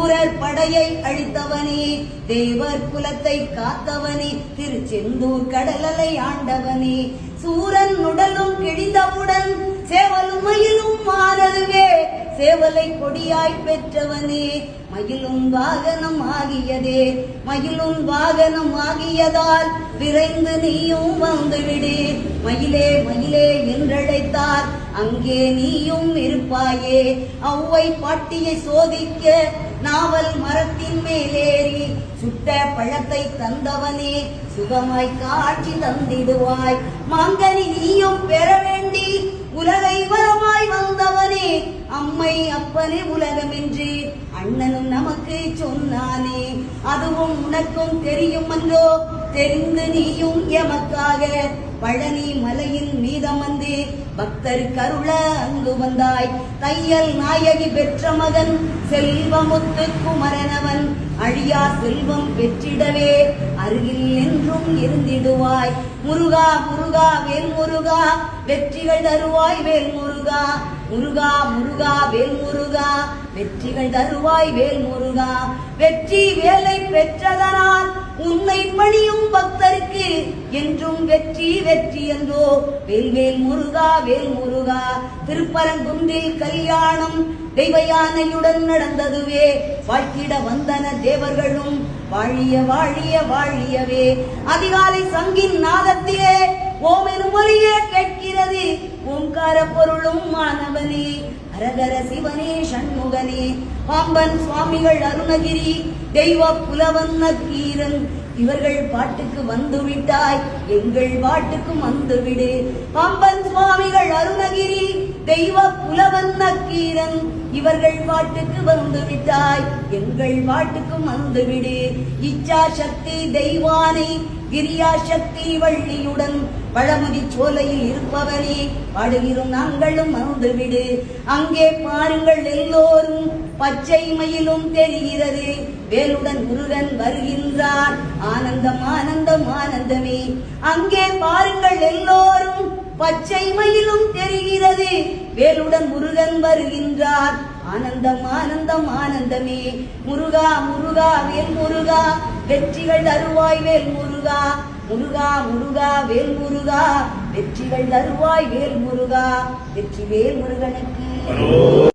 சூரர் படையை அழித்தவனே, தேவர் குலத்தை காத்தவனே, திருச்செந்தூர் கடலலை ஆண்டவனே, சூரன் உடலும் கிழிந்தவுடன் சேவலும் மயிலும் மாறவே, சேவலை கொடியாய் பெற்றவனே, மயிலும் வாகனம் ஆகியதே, மயிலும் வாகனம் ஆகியதால் விரைந்து நீயும் வந்துவிடு, மயிலே மயிலே என்றழைத்தார் அங்கே நீயும் இருப்பாயே. ஔவை பாட்டியை சோதிக்க நாவல் மரத்தின் மேலேறி சுட்ட பழத்தை தந்தவனே, சுகமாய் காட்சி தந்திடுவாய். மாங்கனி நீயும் பெற வேண்டி உலகை வரமாய் வந்தவனே, அம்மை அப்பனே உலகமென்று அண்ணனும் நமக்கு சொன்னானே, அதுவும் உனக்கும் தெரியும் அன்றோ, தெரிந்து நீயும் எமக்காக பழனி மலையின் மீதமந்து பக்தர் கருள அங்கு வந்தாய். தையல் நாயகி பெற்ற மகன் செல்வமுத்து குமரனவன் அழியா செல்வம் பெற்றிடவே அருகில் என்றும் இருந்திடுவாய். முருகா முருகா வேல் முருகா, வெற்றிகள் தருவாய் வேல் முருகா, முருகா முருகா வேல் முருகா, வெற்றிகள் தருவாய் வேல் முருகா. வெற்றி வேலை பெற்றதனால் உன்னை பணியும் பக்தருக்கு என்றும் வெற்றி வெற்றி என்றோ, வேல்வேல் முருகா வேல் முருகா. திருப்பரங்குன்றில் கல்யாணம் தெய்வ யானையுடன் நடந்ததுவே, வாழ்த்திட வந்தன தேவர்களும் வாழிய வாழிய வாழியவே. அதிகாலை சங்கின் நாதத்திலே ஓம் எனும் ஒலியே கேட்கிறது, ஓங்கார பொருளும் மாணவனே, ஹரஹர சிவனே சண்முகனே. பாம்பன் சுவாமிகள் அருணகிரி, தெய்வ புலவன் நக்கீரன், இவர்கள் பாட்டுக்கு வந்துவிட்டாய், எங்கள் பாட்டுக்கும் வந்துவிடு. பாம்பன் சுவாமிகள் அருணகிரி, தெய்வ புலவன் நக்கீரன், இவர்கள் பாட்டுக்கு வந்துவிட்டாய், எங்கள் பாட்டுக்கும் வந்துவிடு. இச்சா சக்தி தெய்வானை, கிரியா சக்தி வள்ளியுடன் பழமுதி சோலையில் இருப்பவனே, பாடுகிறோம் நாங்களும் வந்துவிடு. அங்கே பாருங்கள் எல்லோரும் பச்சை மயிலும் தெரிகிறது, வேலுடன் முருகன் வருகின்றான், ஆனந்தம் ஆனந்தம் ஆனந்தமே. அங்கே பாருங்கள் எல்லோரும் பச்சை மயிலும் தெரிகிறது, வேலுடன் முருகன் வருகின்றார், ஆனந்தம் ஆனந்தம் ஆனந்தமே. முருகா முருகா வேல் முருகா, வெற்றிகள் தருவாய் வேல் முருகா, முருகா முருகா வேல் முருகா, வெற்றிகள் தருவாய் வேல் முருகா. வெற்றி வேல் முருகனுக்கு.